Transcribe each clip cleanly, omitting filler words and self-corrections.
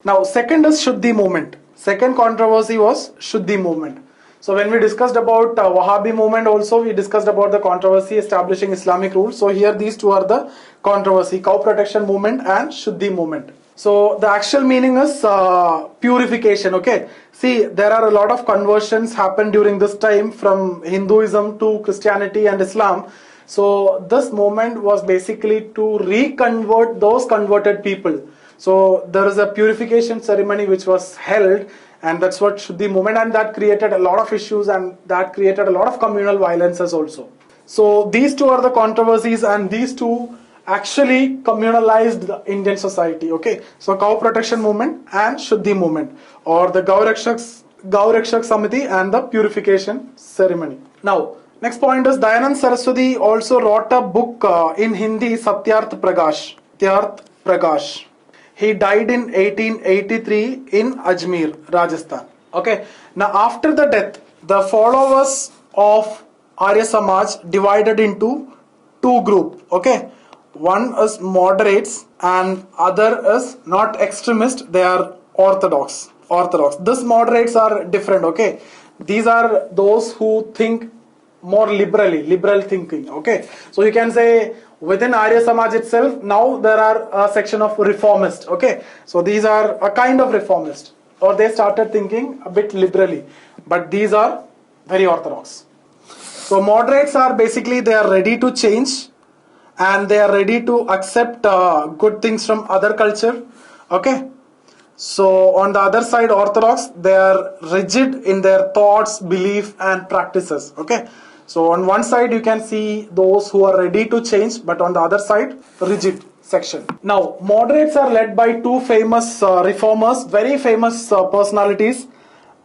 Now, second is Shuddhi movement. Second controversy was Shuddhi movement. So when we discussed about Wahhabi movement also, we discussed about the controversy establishing Islamic rules. So here these two are the controversy, cow protection movement and Shuddhi movement. So the actual meaning is purification, okay. See, there are a lot of conversions happened during this time from Hinduism to Christianity and Islam. So this movement was basically to reconvert those converted people. So there is a purification ceremony which was held, and that's what Shuddhi movement, and that created a lot of issues and that created a lot of communal violences also. So these two are the controversies, and these two actually communalized the Indian society, okay. So cow protection movement and Shuddhi movement, or the Gau Rakshak Samiti and the purification ceremony. Now, next point is Dayanand Saraswati also wrote a book in Hindi, Satyarth Prakash. He died in 1883 in Ajmer, Rajasthan. Okay. Now, after the death, the followers of Arya Samaj divided into two groups. Okay. One is moderates and other is not extremist. They are orthodox. These moderates are different. Okay. These are those who think more liberal thinking. Okay. So you can say within Arya Samaj itself, now there are a section of reformist. Okay, so these are a kind of reformist, or they started thinking a bit liberally, but these are very orthodox. So moderates are basically, they are ready to change and they are ready to accept good things from other culture. Okay, so on the other side, orthodox, they are rigid in their thoughts, belief and practices. Okay. So on one side you can see those who are ready to change, but on the other side, rigid section. Now, moderates are led by two famous reformers, very famous personalities,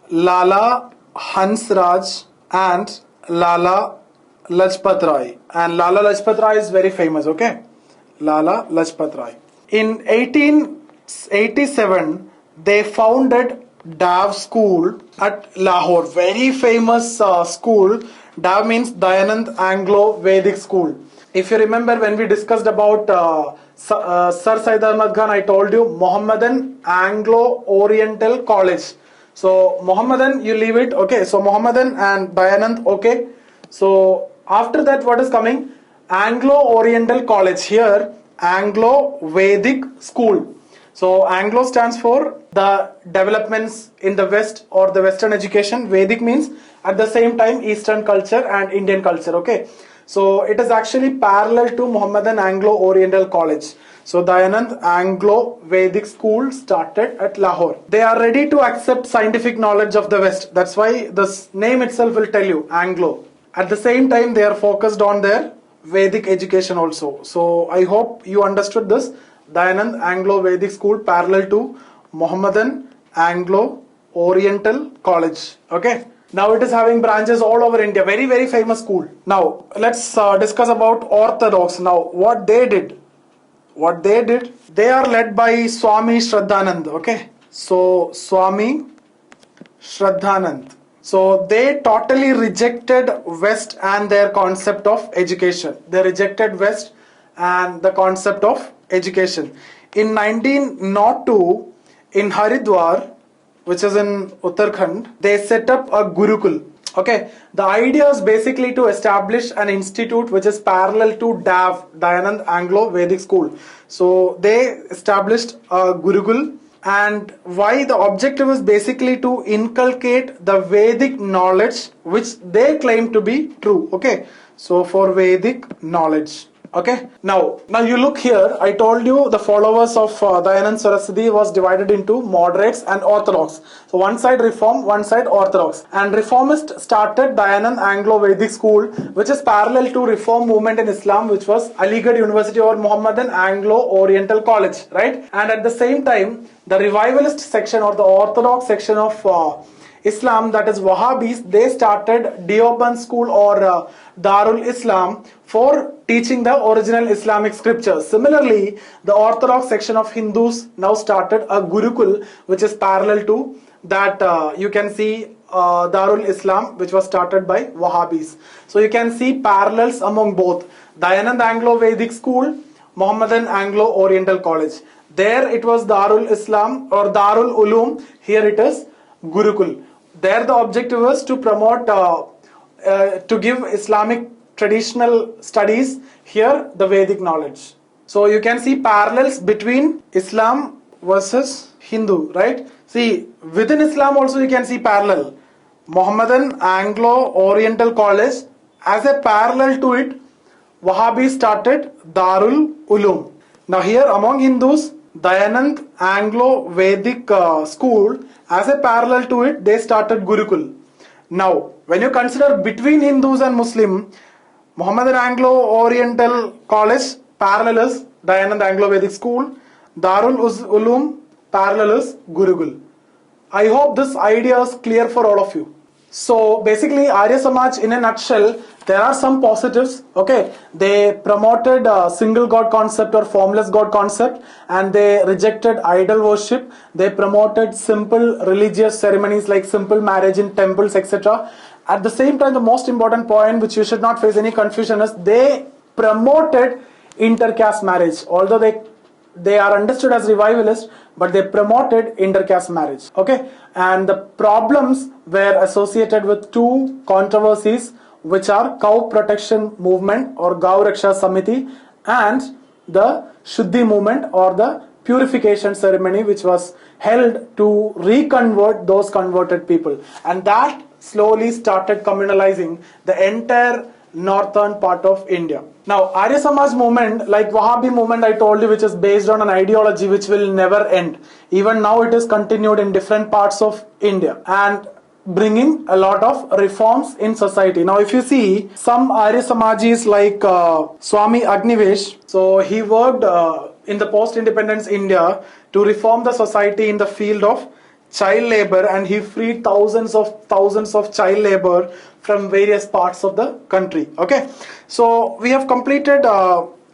Lala Hansraj and Lala Lajpat Rai. And Lala Lajpat Rai is very famous, okay? Lala Lajpat Rai. In 1887, they founded Dav School at Lahore, very famous school. Dav means Dayanand Anglo-Vedic School. If you remember when we discussed about Sir Syed Ahmad Khan, I told you Mohammedan Anglo-Oriental College. So Mohammedan, you leave it, okay. So Mohammedan and Dayanand, okay. So after that, what is coming? Anglo-Oriental College. Here, Anglo-Vedic School. So Anglo stands for the developments in the West or the Western education. Vedic means at the same time Eastern culture and Indian culture. Okay, so it is actually parallel to Mohammedan Anglo-Oriental College. So Dayanand Anglo-Vedic School started at Lahore. They are ready to accept scientific knowledge of the West. That's why this name itself will tell you Anglo. At the same time, they are focused on their Vedic education also. So I hope you understood this. Dayanand Anglo-Vedic School parallel to Mohammedan Anglo-Oriental College. Okay. Now it is having branches all over India. Very, very famous school. Now let's discuss about Orthodox. Now what they did. They are led by Swami Shraddhanand. Okay. So Swami Shraddhanand. So they totally rejected West and their concept of education. They rejected West and the concept of education. In 1902, in Haridwar, which is in Uttarakhand, they set up a Gurukul. Okay, the idea is basically to establish an institute which is parallel to DAV, Dayanand Anglo-Vedic School. So they established a Gurukul, and why the objective is basically to inculcate the Vedic knowledge which they claim to be true. Okay, so for Vedic knowledge. Okay, now you look here. I told you the followers of Dayanand Saraswati was divided into moderates and orthodox. So one side reform, one side orthodox. And reformist started Dayanand Anglo-Vedic School, which is parallel to reform movement in Islam, which was Aligarh University or Mohammedan Anglo-Oriental College, right? And at the same time, the revivalist section or the orthodox section of Islam, that is Wahhabis, they started Deoband School or Darul Islam for teaching the original Islamic scriptures. Similarly, the orthodox section of Hindus now started a Gurukul, which is parallel to that. You can see Darul Islam, which was started by Wahhabis. So you can see parallels among both Dayanand Anglo-Vedic School, Mohammedan Anglo-Oriental College. There it was Darul Islam or Darul Ulum. Here it is Gurukul. There the objective was to promote, to give Islamic traditional studies. Here the Vedic knowledge. So you can see parallels between Islam versus Hindu, right? See, within Islam also you can see parallel. Mohammedan Anglo-Oriental College, as a parallel to it, Wahhabi started Darul Ulum. Now here among Hindus, Dayanand Anglo-Vedic school, as a parallel to it, they started Gurukul. Now, when you consider between Hindus and Muslim, Mohammedan Anglo-Oriental College, parallel is Dayanand Anglo-Vedic school, Darul Ulum, parallel is Gurukul. I hope this idea is clear for all of you. So basically Arya Samaj in a nutshell, there are some positives. Okay, they promoted a single god concept or formless god concept, and they rejected idol worship. They promoted simple religious ceremonies like simple marriage in temples, etc. At the same time, the most important point which you should not face any confusion is they promoted intercaste marriage. Although they are understood as revivalists, but they promoted intercaste marriage. Okay, and the problems were associated with two controversies, which are cow protection movement or Gau Raksha Samiti, and the Shuddhi movement or the purification ceremony, which was held to reconvert those converted people, and that slowly started communalizing the entire northern part of India. Now, Arya Samaj movement, like Wahhabi movement I told you, which is based on an ideology which will never end. Even now it is continued in different parts of India and bringing a lot of reforms in society. Now, if you see some Arya Samajis like Swami Agnivesh, so he worked in the post-independence India to reform the society in the field of child labor, and he freed thousands of child labor from various parts of the country. Okay, so we have completed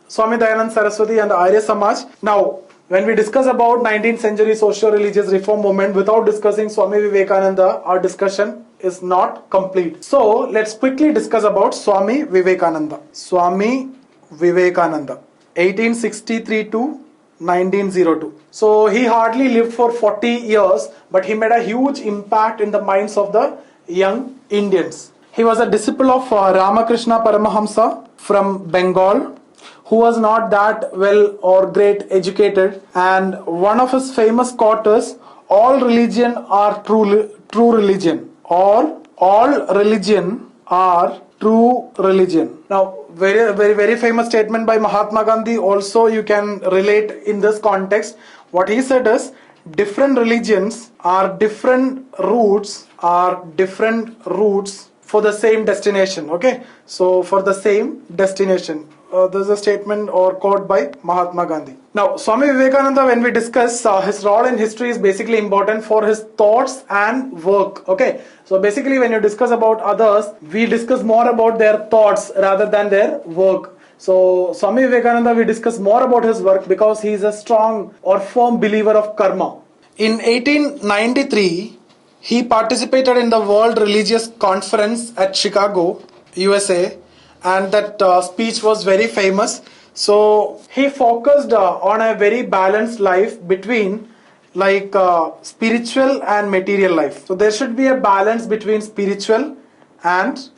Swami Dayanand Saraswati and the Arya Samaj. Now, when we discuss about 19th century socio-religious reform movement without discussing Swami Vivekananda, our discussion is not complete. So let's quickly discuss about Swami Vivekananda. Swami Vivekananda, 1863 to 1902. So he hardly lived for 40 years, but he made a huge impact in the minds of the young Indians. He was a disciple of Ramakrishna Paramahamsa from Bengal, who was not that well or great educated, and one of his famous quotes is, all religion are true religion, or all religion are true religion. Now, very famous statement by Mahatma Gandhi also you can relate in this context. What he said is, different religions are different routes for the same destination. Okay, so for the same destination. There's a statement or quote by Mahatma Gandhi. Now, Swami Vivekananda, when we discuss his role in history, is basically important for his thoughts and work. Okay, so basically when you discuss about others, we discuss more about their thoughts rather than their work. So Swami Vivekananda, we discuss more about his work because he is a strong or firm believer of karma. In 1893, he participated in the World Religious Conference at Chicago, USA, and that speech was very famous. So he focused on a very balanced life between like spiritual and material life. So there should be a balance between spiritual and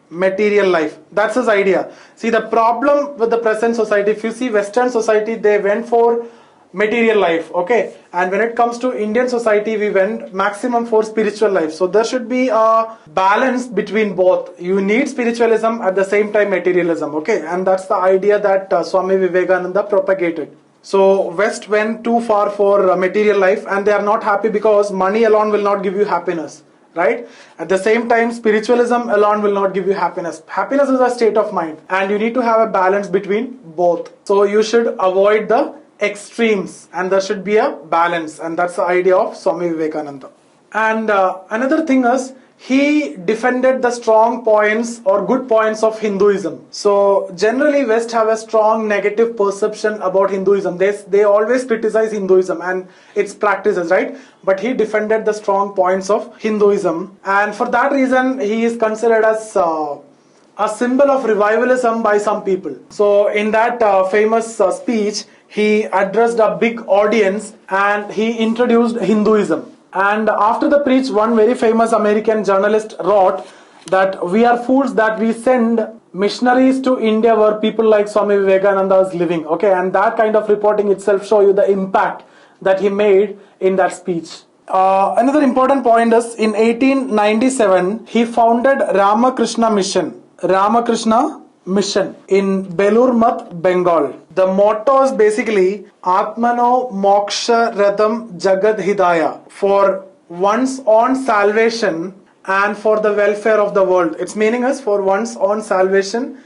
material life. That's his idea. See, the problem with the present society, if you see Western society, they went for material life, okay, and when it comes to Indian society, we went maximum for spiritual life. So there should be a balance between both. You need spiritualism at the same time materialism, okay, and that's the idea that Swami Vivekananda propagated. So West went too far for material life, and they are not happy because money alone will not give you happiness, right? At the same time, spiritualism alone will not give you happiness. Happiness is a state of mind, and you need to have a balance between both. So you should avoid the extremes, and there should be a balance, and that's the idea of Swami Vivekananda. And another thing is, he defended the strong points or good points of Hinduism. So generally West have a strong negative perception about Hinduism. They always criticize Hinduism and its practices, right? But he defended the strong points of Hinduism, and for that reason he is considered as a symbol of revivalism by some people. So in that famous speech, he addressed a big audience and he introduced Hinduism. And after the preach, one very famous American journalist wrote that we are fools that we send missionaries to India where people like Swami Vivekananda is living. Okay, and that kind of reporting itself show you the impact that he made in that speech. Another important point is in 1897 he founded Ramakrishna Mission. Ramakrishna Mission in Belur Math, Bengal. The motto is basically Atmano Moksha Radham Jagad Hidaya, for one's own salvation and for the welfare of the world. Its meaning is for one's own salvation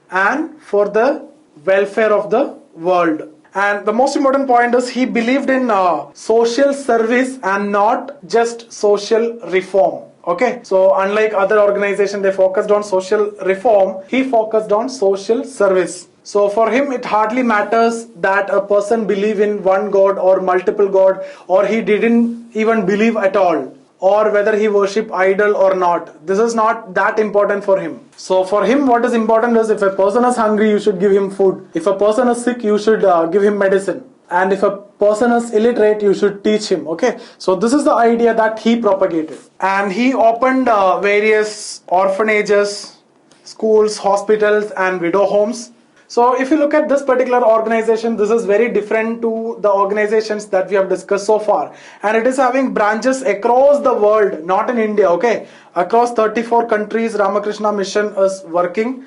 and for the welfare of the world. And the most important point is he believed in social service and not just social reform. Okay, so unlike other organizations, they focused on social reform, he focused on social service. So for him, it hardly matters that a person believe in one God or multiple God, or he didn't even believe at all, or whether he worship idol or not. This is not that important for him. So for him, what is important is if a person is hungry, you should give him food. If a person is sick, you should give him medicine. And if a person is illiterate, you should teach him. Okay, so this is the idea that he propagated. And he opened various orphanages, schools, hospitals and widow homes. So if you look at this particular organization, this is very different to the organizations that we have discussed so far. And it is having branches across the world, not in India, okay? Across 34 countries, Ramakrishna Mission is working,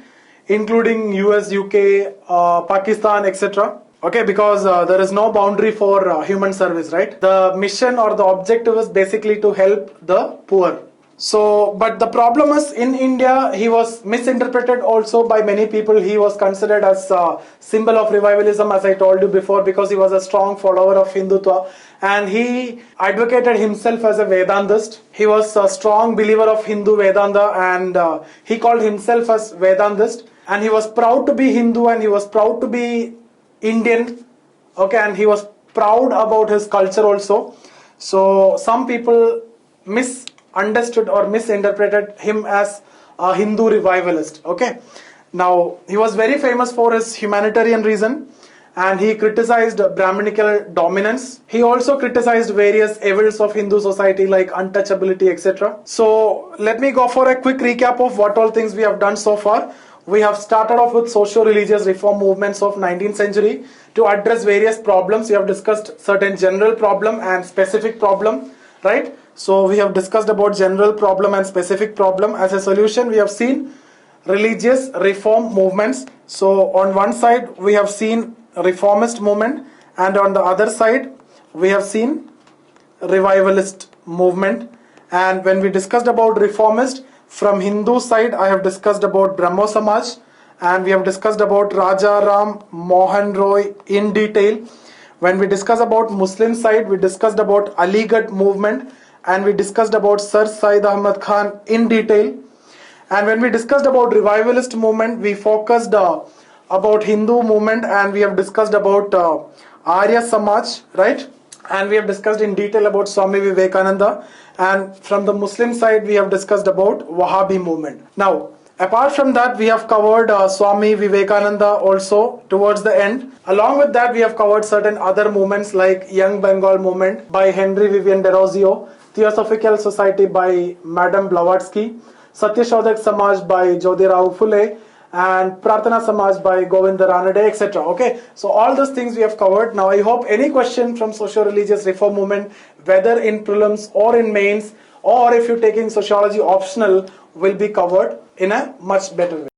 including US, UK, Pakistan, etc. Okay, because there is no boundary for human service, right? The mission or the objective is basically to help the poor. So, but the problem is in India, he was misinterpreted also by many people. He was considered as a symbol of revivalism, as I told you before, because he was a strong follower of Hindutva. And he advocated himself as a Vedantist. He was a strong believer of Hindu Vedanta, and he called himself as Vedantist. And he was proud to be Hindu, and he was proud to be Indian. Okay, and he was proud about his culture also. So some people misunderstood or misinterpreted him as a Hindu revivalist. Okay, now he was very famous for his humanitarian reason, and he criticized Brahminical dominance. He also criticized various evils of Hindu society like untouchability, etc. So let me go for a quick recap of what all things we have done so far. We have started off with socio-religious reform movements of 19th century to address various problems. We have discussed certain general problem and specific problem, right? So we have discussed about general problem and specific problem. As a solution, we have seen religious reform movements. So on one side, we have seen reformist movement, and on the other side, we have seen revivalist movement. And when we discussed about reformist, from Hindu side, I have discussed about Brahmo Samaj, and we have discussed about Raja Ram Mohan Roy in detail. When we discuss about Muslim side, we discussed about Aligarh movement, and we discussed about Sir Syed Ahmad Khan in detail. And when we discussed about revivalist movement, we focused about Hindu movement, and we have discussed about Arya Samaj, right? And we have discussed in detail about Swami Vivekananda. And from the Muslim side, we have discussed about Wahhabi movement. Now, apart from that, we have covered Swami Vivekananda also towards the end. Along with that, we have covered certain other movements like Young Bengal movement by Henry Vivian Derozio, Theosophical Society by Madame Blavatsky, Satyashodhak Samaj by Jyotirao Phule, and Prarthana Samaj by Govinda Ranade, etc. Okay, so all those things we have covered. Now I hope any question from socio-religious reform movement, whether in prelims or in mains, or if you're taking sociology optional, will be covered in a much better way.